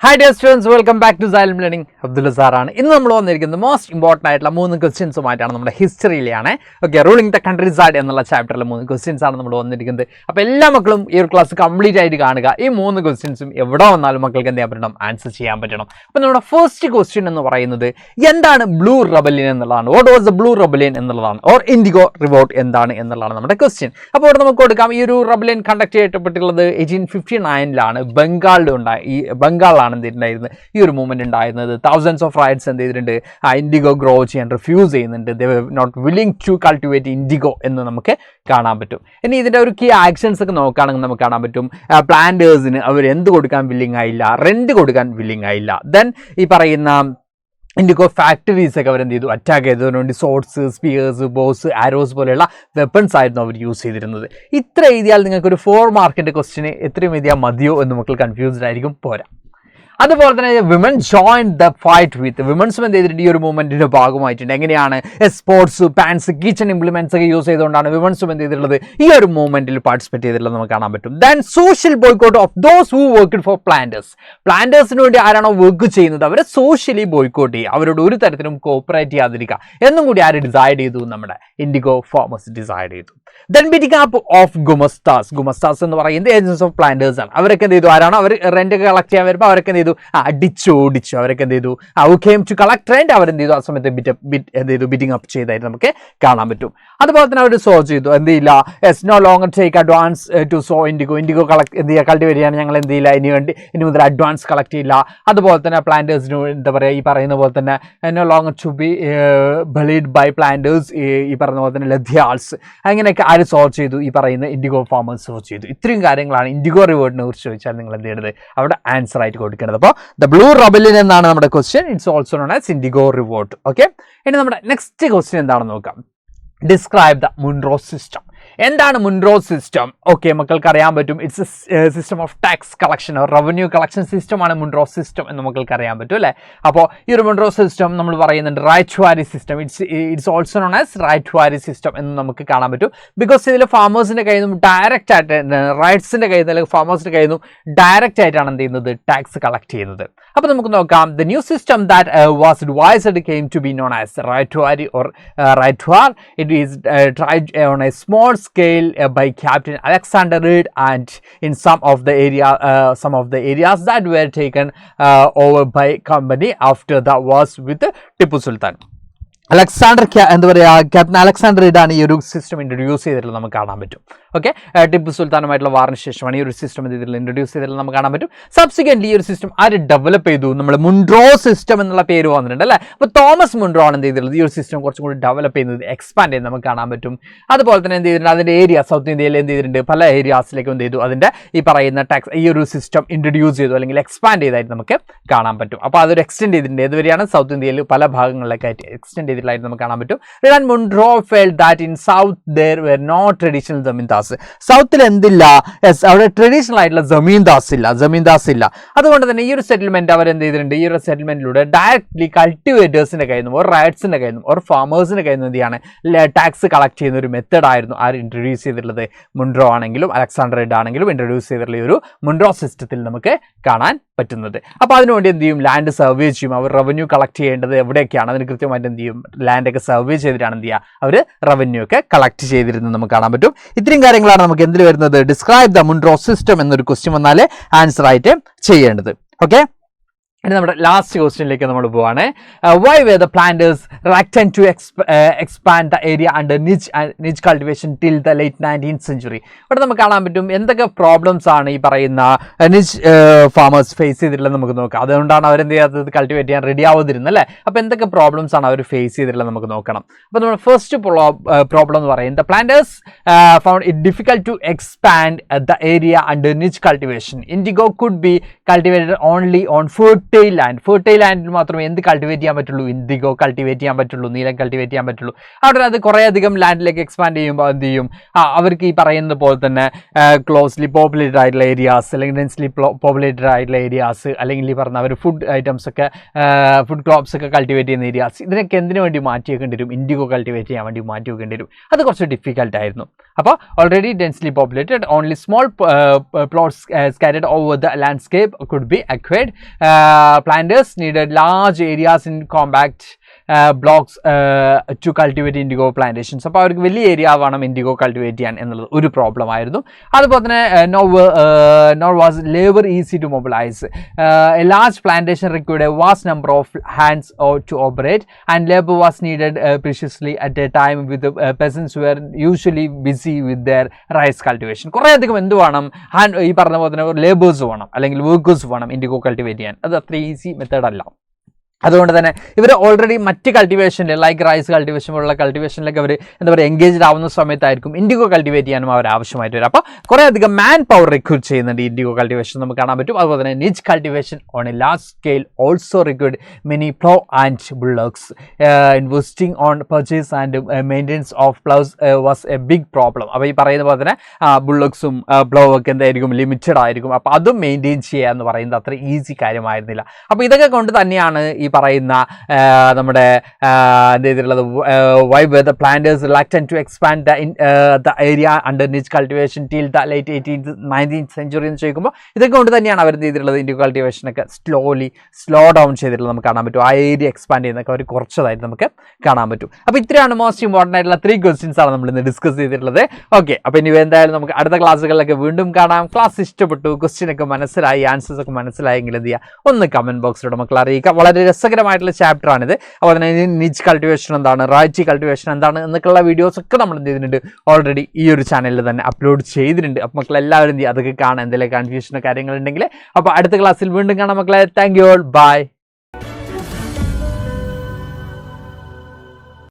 Hi dear students, welcome back to Xylem Learning. Abdullah Sarana. ഇന്ന് നമ്മൾ വന്നിരിക്കുന്നത് most important ആയിട്ടുള്ള 3 ക്വസ്റ്റ്യൻസുമായിട്ടാണ് നമ്മുടെ ഹിസ്റ്ററിയിലാണ്. ഓക്കെ, റൂളിംഗ് ദ കൺട്രീസ് എന്നുള്ള ചാപ്റ്ററിലെ 3 ക്വസ്റ്റ്യൻസ് ആണ് നമ്മൾ വന്നിരിക്കുന്നത്. അപ്പോൾ എല്ലാ മക്കളും ഈ ഒരു ക്ലാസ് കംപ്ലീറ്റ് ആയിട്ട് കാണുക. ഈ 3 ക്വസ്റ്റ്യൻസും എവിടെ വന്നാലും മക്കൾക്ക് എന്ത് ചെയ്യാൻ പറ്റണം, ആൻസർ ചെയ്യാൻ പറ്റണം. അപ്പോൾ നമ്മുടെ ഫസ്റ്റ് ക്വസ്റ്റ്യൻ എന്ന് പറയുന്നത് എന്താണ് ബ്ലൂ റെബല്യൻ എന്നുള്ളതാണ്. What was the blue rebellion എന്നുള്ളതാണ്. ഓർ ഇൻഡിഗോ റിവോൾട്ട് എന്താണ് എന്നുള്ളതാണ് നമ്മുടെ ക്വസ്റ്റ്യൻ. അപ്പോൾ ഇവിടെ നമുക്ക് കൊടുക്കാം. ഈ ഒരു റെബല്യൻ കണ്ടക്ട് ചെയ്യപ്പെട്ടിട്ടുള്ളത് 1859 ബംഗാളിലാണ് എന്തിട്ടുണ്ടായിരുന്നത് ഈ ഒരു മൂവ്മെന്റ് ഉണ്ടായിരുന്നത്. തൗസൻഡ്സ് ഓഫ് റൈറ്റ്സ് എന്ത് ചെയ്തിട്ടുണ്ട്, ഇൻഡിഗോ ഗ്രോ ചെയ്യാൻ റിഫ്യൂസ് ചെയ്യുന്നുണ്ട്. They were not willing to cultivate indigo എന്ന് നമുക്ക് കാണാൻ പറ്റും. ഇനി ഇതിൻ്റെ ഒരു കീ ആക്ഷൻസ് ഒക്കെ നോക്കുകയാണെങ്കിൽ നമുക്ക് കാണാൻ പറ്റും. പ്ലാന്റേഴ്സിന് അവർ എന്ത് കൊടുക്കാൻ വില്ലിംഗ് ആയില്ല, റെന്റ് കൊടുക്കാൻ വില്ലിംഗ് ആയില്ല. ദെൻ ഈ പറയുന്ന ഇൻഡിഗോ ഫാക്ടറീസ് ഒക്കെ അവരെന്ത് ചെയ്തു, അറ്റാക്ക് ചെയ്തതിനു വേണ്ടി സോട്ട്സ്, സ്പിയേഴ്സ്, ബോസ്, ആരോസ് പോലെയുള്ള വെപ്പൺസ് ആയിരുന്നു അവർ യൂസ് ചെയ്തിരുന്നത്. ഇത്ര എഴുതിയാൽ നിങ്ങൾക്കൊരു 4 മാർക്കിൻ്റെ ക്വസ്റ്റിന് എത്രയും എഴുതിയാൽ മതിയോ എന്ന് നമുക്ക് കൺഫ്യൂസ്ഡ് ആയിരിക്കും, പോരാ. അതുപോലെ തന്നെ women join the fight with വിമൻസും എന്ത് ചെയ്തിട്ടുണ്ട് ഈ ഒരു മൂവ്മെന്റിന്റെ ഭാഗമായിട്ടുണ്ട്. എങ്ങനെയാണ് സ്പോർട്സ്, പാൻസ്, കിച്ചൺ ഇംപ്ലിമെന്റ്സ് ഒക്കെ യൂസ് ചെയ്തുകൊണ്ടാണ് വിമൻസും എന്ത് ചെയ്തിട്ടുള്ളത് ഈ ഒരു മൂവ്മെന്റിൽ പാർട്ടിസിപ്പേറ്റ് ചെയ്തിട്ടുള്ളത് നമുക്ക് കാണാൻ പറ്റും. Then social boycott of those who worked for പ്ലാന്റേഴ്സിന് വേണ്ടി ആരാണോ വർക്ക് ചെയ്യുന്നത് അവരെ സോഷ്യലി ബോയ്ക്കോട്ട് ചെയ്യുക, അവരോട് ഒരു തരത്തിലും കോപ്പറേറ്റ് ചെയ്യാതിരിക്കുക എന്നും കൂടി ആര് ഡിസൈഡ് ചെയ്തു, നമ്മുടെ ഇൻഡിഗോ ഫാമേഴ്സ് ഡിസൈഡ് ചെയ്തു. ദെൻ ബിറ്റിംഗ് അപ്പ് ഓഫ് ഗുമസ്താസ് എന്ന് പറയുന്നത് ഏജൻസ് ഓഫ് പ്ലാന്റേഴ്സ് ആണ്. അവരൊക്കെ എന്ത് ചെയ്തു, ആരാണോ അവർ റെന്റ് ഒക്കെ കളക്ട് ചെയ്യാൻ വരുമ്പോൾ അവരൊക്കെ എന്ത് ചെയ്തു, അടിച്ചു അവരൊക്കെ എന്ത് ചെയ്തു, who came to collect rent, അവരെന്ത് ചെയ്തു ആ സമയത്ത് എന്ത് ചെയ്തു, ബിറ്റിംഗ് അപ്പ് ചെയ്തായിട്ട് നമുക്ക് കാണാൻ പറ്റും. അതുപോലെ തന്നെ അവർ സോ ചെയ്തു, എന്ത് ചെയ്യില്ല, no longer take advance to sow indigo collect എന്ത് ചെയ്യുക, കൾട്ടിവേറ്റ് ചെയ്യാൻ ഞങ്ങൾ എന്ത് ചെയ്യില്ല, ഇനി മുതൽ അഡ്വാൻസ് കളക്ട് ചെയ്യില്ല. അതുപോലെ തന്നെ പ്ലാന്റേഴ്സിന് എന്താ പറയുക, ഈ പറയുന്ന പോലെ തന്നെ no longer to be bled by planters, ഈ പറയുന്ന പോലെ തന്നെ ലദ്യാൾസ്, അങ്ങനെയൊക്കെ ആര് സോൾവ് ചെയ്തു, ഈ പറയുന്ന ഇൻഡിഗോ ഫാമേഴ്സ് സോൾവ് ചെയ്തു. ഇത്രയും കാര്യങ്ങളാണ് ഇൻഡിഗോ റിവോർട്ടിനെ കുറിച്ച് ചോദിച്ചാൽ നിങ്ങൾ എന്ത് ചെയ്യേണ്ടത്, അവിടെ ആൻസർ ആയിട്ട് കൊടുക്കേണ്ടത്. അപ്പോൾ ദ ബ്ലൂ റെബല്യൻ എന്നാണ് നമ്മുടെ question. It's also known as IndiGo revolt. Okay, ഇനി നമ്മുടെ നെക്സ്റ്റ് ക്വസ്റ്റ്യൻ എന്താണെന്ന് നോക്കാം. Describe the Munro system. എന്താണ് മുൻറോ സിസ്റ്റം? ഓക്കെ, മക്കൾക്ക് അറിയാൻ പറ്റും. It's system of tax collection, revenue collection സിസ്റ്റമാണ് മുൻറോ സിസ്റ്റം എന്ന് മക്കൾക്ക് അറിയാൻ പറ്റും അല്ലേ. അപ്പോൾ ഈ ഒരു മുൻറോ സിസ്റ്റം നമ്മൾ പറയുന്നുണ്ട് ryotwari system. It's also known as ryotwari system എന്ന് നമുക്ക് കാണാൻ പറ്റും. ബിക്കോസ് ഇതിൽ ഫാമേഴ്സിൻ്റെ കയ്യിൽ നിന്നും ഡയറക്റ്റ് ആയിട്ട്, റൈറ്റ്സിൻ്റെ കയ്യിൽ നിന്ന് അല്ലെങ്കിൽ ഫാമേഴ്സിൻ്റെ കയ്യിൽ നിന്നും ഡയറക്റ്റ് ആയിട്ടാണ് എന്ത് ചെയ്യുന്നത്, ടാക്സ് കളക്ട് ചെയ്യുന്നത്. അപ്പോൾ നമുക്ക് നോക്കാം. The new system that was devised came to be known as ryotwari or ryotwar. It is tried on a small scale by Captain Alexander Reed, and in some of the areas that were taken over by company after the wars with Tipu Sultan. എന്താ പറയുക, captain Alexander റീഡാണ് ഈ ഒരു system introduce ചെയ്തിട്ടുള്ളത് നമുക്ക് കാണാൻ പറ്റും. Okay, Tipu സുൽത്താനുമായിട്ടുള്ള വാറിന് ശേഷമാണ് ഈ ഒരു സിസ്റ്റം ഇൻട്രൊഡ്യൂസ് ചെയ്തിട്ടുള്ളത് നമുക്ക് കാണാൻ പറ്റും. സബ്സിക്വൻ്റ്ലി ഈ ഒരു സിസ്റ്റം ആര് ഡെവലപ്പ് ചെയ്തു, നമ്മൾ മുൻറോ സിസ്റ്റം എന്നുള്ള പേര് വന്നിട്ടുണ്ട് അല്ലേ. അപ്പോൾ തോമസ് മുൻറോ ആണ് എന്ത് ചെയ്തിട്ടുള്ളത് ഈ ഒരു സിസ്റ്റം കുറച്ചും കൂടി ഡെവലപ്പ് ചെയ്യുന്നത്, എക്സ്പാൻഡ് ചെയ്ത് നമുക്ക് കാണാൻ പറ്റും. അതുപോലെ തന്നെ എന്ത് ചെയ്തിട്ടുണ്ട്, അതിൻ്റെ ഏരിയ സൗത്ത് ഇന്ത്യയിൽ എന്ത് ചെയ്തിട്ടുണ്ട്, പല ഏരിയാസിലേക്കും എന്ത് ചെയ്തു, അതിൻ്റെ ഈ പറയുന്ന ടാക്സ് ഈ ഒരു സിസ്റ്റം ഇൻട്രൊഡ്യൂസ് ചെയ്തു അല്ലെങ്കിൽ എക്സ്പാൻഡ് ചെയ്തായിട്ട് നമുക്ക് കാണാൻ പറ്റും. അപ്പോൾ അതൊരു എക്സ്റ്റെൻഡ് ചെയ്തിട്ടുണ്ട്. ഏതുവരെയാണ്, സൗത്ത് ഇന്ത്യയിൽ പല ഭാഗങ്ങളിലേക്കായിട്ട് എക്സ്റ്റെൻഡ് ചെയ്തിട്ടായിട്ട് നമുക്ക് കാണാൻ പറ്റും. Munro felt that in south there were no traditional zamindars. സൗത്തിൽ എന്തില്ല, അവിടെ ട്രഡീഷണൽ ആയിട്ടുള്ള ജമീന്ദാസ് ഇല്ല. അതുകൊണ്ട് തന്നെ ഈ ഒരു സെറ്റിൽമെന്റ് അവർ എന്ത് ചെയ്തിട്ടുണ്ട്, ഈ ഒരു സെറ്റിൽമെന്റിലൂടെ ഡയറക്ട്ലി കൾട്ടിവേറ്റേഴ്സിന്റെ കയ്യിൽ നിന്നും, റൈറ്റ്സിന്റെ കയ്യിൽ നിന്നും, ഫാമേഴ്സിന്റെ കയ്യിൽ നിന്നും എന്ത് ചെയ്യാണ്, ടാക്സ് കളക്ട് ചെയ്യുന്ന ഒരു മെത്തേഡ് ആയിരുന്നു ആര് ഇൻട്രൊഡ്യൂസ് ചെയ്തിട്ടുള്ളത്, മുൻറോ ആണെങ്കിലും അലക്സാണ്ടർ റീഡ് ആണെങ്കിലും ഇൻട്രൊഡ്യൂസ് ചെയ്തിട്ടുള്ള ഈ ഒരു മുൻറോ സിസ്റ്റത്തിൽ നമുക്ക് കാണാൻ പറ്റുന്നത്. അപ്പോൾ അതിനുവേണ്ടി എന്ത് ചെയ്യും, ലാൻഡ് സർവേ ചെയ്യും. അവർ റവന്യൂ കളക്ട് ചെയ്യേണ്ടത് എവിടെയൊക്കെയാണ് അതിന് കൃത്യമായിട്ട് എന്ത് ചെയ്യും, ലാൻഡൊക്കെ സർവേ ചെയ്തിട്ടാണ് എന്ത് ചെയ്യുക, അവർ റവന്യൂ ഒക്കെ കളക്ട് ചെയ്തിരുന്നത് നമുക്ക് കാണാൻ പറ്റും. ഇത്രയും കാര്യങ്ങളാണ് നമുക്ക് എന്തിൽ വരുന്നത്, ഡിസ്ക്രൈബ് ദ മുൻറോ സിസ്റ്റം എന്നൊരു ക്വസ്റ്റ്യൻ വന്നാലേ ആൻസർ ആയിട്ട് ചെയ്യേണ്ടത്. ഓക്കെ, ഇനി നമ്മുടെ ലാസ്റ്റ് ക്വസ്റ്റ്യനിലേക്ക് നമ്മൾ പോവാണ്. Why were the planters reluctant to expand the area under nij cultivation till the late 19th century. ഇവിടെ നമുക്ക് കാണാൻ പറ്റും എന്തൊക്കെ പ്രോബ്ലംസ് ആണ് ഈ പറയുന്ന നിച്ച് ഫാമേഴ്സ് ഫേസ് ചെയ്തിട്ടുള്ളത് നമുക്ക് നോക്കാം. അതുകൊണ്ടാണ് അവരെന്ത് ചെയ്യാത്തത്, കൾട്ടിവേറ്റ് ചെയ്യാൻ റെഡി ആവുന്നിരുന്നത് അല്ലേ. അപ്പോൾ എന്തൊക്കെ പ്രോബ്ലംസ് ആണ് അവർ ഫേസ് ചെയ്തിട്ടുള്ളത് നമുക്ക് നോക്കണം. അപ്പോൾ നമ്മൾ ഫസ്റ്റ് പ്രോബ്ലം എന്ന് പറയുന്നത്, the planters found it difficult to expand the area under nij cultivation. Indigo could be cultivated only on fertile ലാൻഡിൽ മാത്രമേ എന്ത് കൾട്ടിവേറ്റ് ചെയ്യാൻ പറ്റുള്ളൂ, ഇൻഡിഗോ കൾട്ടിവേറ്റ് ചെയ്യാൻ പറ്റുള്ളൂ, നീലം കൾട്ടിവേറ്റ് ചെയ്യാൻ പറ്റുള്ളൂ. അവിടെ അത് കുറേ അധികം ലാൻഡിലേക്ക് എക്സ്പാൻഡ് ചെയ്യുമ്പോൾ എന്ത് ചെയ്യും, അവർക്ക് ഈ പറയുന്നത് പോലെ തന്നെ ക്ലോസ്ലി പോപ്പുലേറ്റഡ് ആയിട്ടുള്ള ഏരിയാസ് അല്ലെങ്കിൽ ഡെൻസ്ലി പോപ്പുലേറ്റഡ് ആയിട്ടുള്ള ഏരിയാസ്, അല്ലെങ്കിൽ ഈ പറഞ്ഞ അവർ ഫുഡ് ഐറ്റംസ് ഒക്കെ, ഫുഡ് ക്രോപ്സ് ഒക്കെ കൾട്ടിവേറ്റ് ചെയ്യുന്ന ഏരിയാസ്, ഇതിനൊക്കെ എന്തിനു വേണ്ടി മാറ്റി വെക്കേണ്ടി വരും, ഇൻഡിഗോ കൾട്ടിവേറ്റ് ചെയ്യാൻ വേണ്ടി മാറ്റി വെക്കേണ്ടി വരും. അത് കുറച്ച് ഡിഫിക്കൽട്ട് ആയിരുന്നു. അപ്പോൾ already densely populated only small plots scattered over the landscape could be acquired. Planters needed large areas in compact blocks to cultivate indigo plantations. അപ്പോൾ അവർക്ക് വലിയ ഏരിയ വേണം ഇൻഡിഗോ കൾട്ടിവേറ്റ് ചെയ്യാൻ എന്നുള്ളത് ഒരു പ്രോബ്ലം ആയിരുന്നു. അതുപോലെ തന്നെ nor was labor easy to mobilize. A large plantation required a vast number of hands to operate, and labor was needed preciously at a time with the peasants were usually busy with their rice cultivation. കുറേയധികം എന്ത് വേണം, ഈ പറഞ്ഞ പോലെ തന്നെ labours വേണം അല്ലെങ്കിൽ workers വേണം ഇൻഡിഗോ കൾട്ടിവേറ്റ് ചെയ്യാൻ. അത് അത്ര ഈസി മെത്തേഡ് അല്ല. അതുകൊണ്ട് തന്നെ ഇവർ ഓൾറെഡി മറ്റ് കൾട്ടിവേഷനിൽ ലൈക്ക് റൈസ് കൾട്ടിവേഷൻ പോലുള്ള കൾട്ടിവേഷനിലൊക്കെ അവർ എന്താ പറയുക എൻഗേജ്ഡ് ആവുന്ന സമയത്തായിരിക്കും ഇൻഡിഗോ കൾട്ടിവേറ്റ് ചെയ്യാനും അവർ ആവശ്യമായിട്ട് വരും. അപ്പോൾ കുറേ അധികം മാൻ പവർ റിക്രൂട്ട് ചെയ്യുന്നുണ്ട് ഇൻഡിഗോ കൾട്ടിവേഷൻ നമുക്ക് കാണാൻ പറ്റും. അതുപോലെ തന്നെ nij cultivation on a large scale also required many plough and bullocks. Investing on purchase and maintenance of ploughs was a big problem. അപ്പോൾ ഈ പറയുന്ന പോലെ തന്നെ ബുള്ളക്സും പ്ലോ ഒക്കെ എന്തായിരിക്കും ലിമിറ്റഡ് ആയിരിക്കും. അപ്പോൾ അതും മെയിൻറ്റെയിൻ ചെയ്യുക എന്ന് പറയുന്നത് അത്ര ഈസി കാര്യമായിരുന്നില്ല. അപ്പോൾ ഇതൊക്കെ കൊണ്ട് തന്നെയാണ് ഈ പറയുന്ന നമ്മുടെ എന്ത് ചെയ്തിട്ടുള്ളത് why were the planters reluctant to expand the area under niche cultivation till the late 18th 19th century എന്ന് ചോദിക്കുമ്പോൾ ഇതൊക്കെ കൊണ്ട് തന്നെയാണ് അവർ എന്ത് ചെയ്തിട്ടുള്ളത് ഇൻഡിഗോ കൾട്ടിവേഷനൊക്കെ സ്ലോ ഡൗൺ ചെയ്തിട്ടുള്ളത് നമുക്ക് കാണാൻ പറ്റും. ആ ഏരിയ എക്സ്പാൻഡ് ചെയ്യുന്നതൊക്കെ അവർ കുറച്ചതായിട്ട് നമുക്ക് കാണാൻ പറ്റും. അപ്പോൾ ഇത്രയാണ് മോസ്റ്റ് ഇമ്പോർട്ടൻ്റ് ആയിട്ടുള്ള 3 ക്വസ്റ്റ്യൻസ് ആണ് നമ്മൾ ഇന്ന് ഡിസ്കസ് ചെയ്തിട്ടുള്ളത്. ഓക്കെ, അപ്പോൾ ഇനി എന്തായാലും നമുക്ക് അടുത്ത ക്ലാസ്സുകളിലൊക്കെ വീണ്ടും കാണാം. ക്ലാസ് ഇഷ്ടപ്പെട്ടു, ക്വസ്റ്റ്യൻ ഒക്കെ മനസ്സിലായി, ആൻസേഴ്സ് ഒക്കെ മനസ്സിലായെങ്കിൽ എന്ത് ചെയ്യുക, ഒന്ന് കമൻറ്റ് ബോക്സിലൂടെ മക്കൾ അറിയിക്കുക. വളരെ രസകരമായിട്ടുള്ള ചാപ്റ്റർ ആണിത്. അപ്പോൾ തന്നെ നിച്ച് കൾട്ടിവേഷൻ എന്താണ്, റൈറ്റി കൾട്ടിവേഷൻ എന്താണ് എന്നൊക്കെയുള്ള വീഡിയോസ് ഒക്കെ നമ്മൾ എന്ത് ചെയ്തിട്ടുണ്ട് ഓൾറെഡി ഈ ഒരു ചാനലിൽ തന്നെ അപ്ലോഡ് ചെയ്തിട്ടുണ്ട്. അപ്പോൾ മക്കൾ എല്ലാവരും എന്ത് ചെയ്യുക, അതൊക്കെ കാണാൻ എന്തെങ്കിലും കൺഫ്യൂഷനോ കാര്യങ്ങളുണ്ടെങ്കിൽ. അപ്പോൾ അടുത്ത ക്ലാസ്സിൽ വീണ്ടും കാണാം മക്കളെ. Thank you all, by.